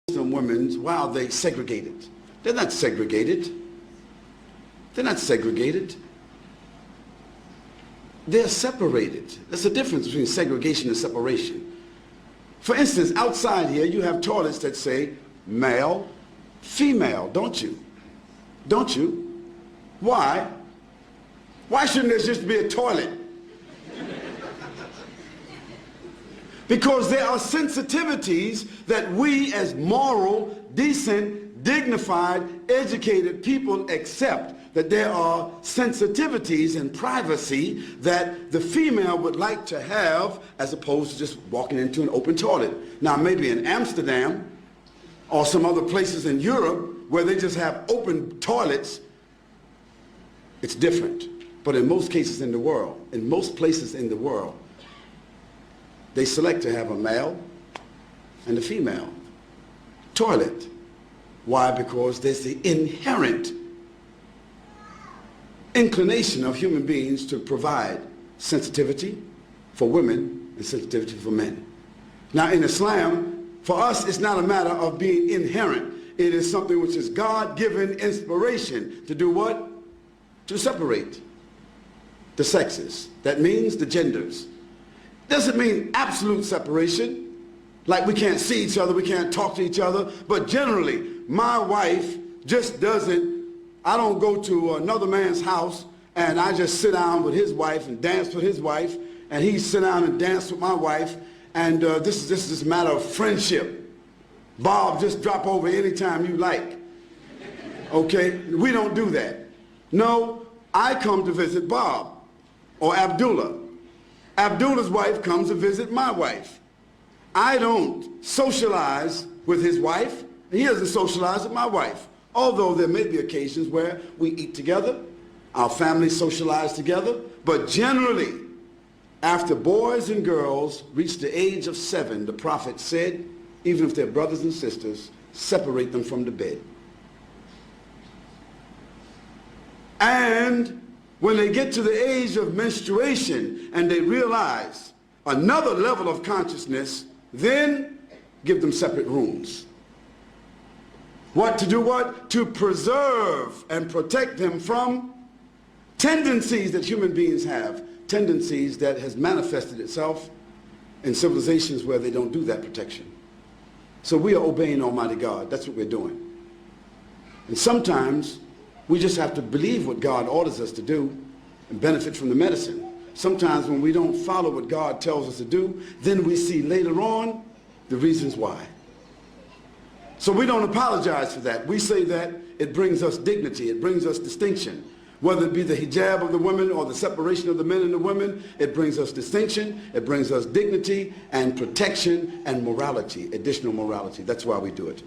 Muslim women, why are they segregated? They're not segregated. They're not segregated. They're separated. There's a difference between segregation and separation. For instance, outside here, you have toilets that say male, female, don't you? Don't you? Why? Why shouldn't there just be a toilet? Because there are sensitivities that we as moral, decent, dignified, educated people accept, that there are sensitivities and privacy that the female would like to have as opposed to just walking into an open toilet. Now maybe in Amsterdam or some other places in Europe where they just have open toilets, it's different. But in most cases in the world, in most places in the world, they select to have a male and a female toilet. Why? Because there's the inherent inclination of human beings to provide sensitivity for women and sensitivity for men. Now in Islam, for us, it's not a matter of being inherent. It is something which is God-given inspiration to do what? To separate the sexes. That means the genders. Doesn't mean absolute separation, like we can't see each other, we can't talk to each other, but generally, my wife just doesn't, I don't go to another man's house and I just sit down with his wife and dance with his wife, and he sit down and dance with my wife, and this is a matter of friendship. Bob, just drop over anytime you like. Okay? We don't do that. No, I come to visit Bob or Abdullah. Abdullah's wife comes to visit my wife. I don't socialize with his wife, and he doesn't socialize with my wife. Although there may be occasions where we eat together, our families socialize together, but generally, after boys and girls reach the age of 7, the Prophet said, even if they're brothers and sisters, separate them from the bed. And when they get to the age of menstruation and they realize another level of consciousness, then give them separate rooms. What to do what? To preserve and protect them from tendencies that human beings have, tendencies that has manifested itself in civilizations where they don't do that protection. So we are obeying Almighty God. That's what we're doing. And sometimes we just have to believe what God orders us to do and benefit from the medicine. Sometimes when we don't follow what God tells us to do, then we see later on the reasons why. So we don't apologize for that. We say that it brings us dignity, it brings us distinction. Whether it be the hijab of the women or the separation of the men and the women, it brings us distinction, it brings us dignity and protection and morality, additional morality. That's why we do it.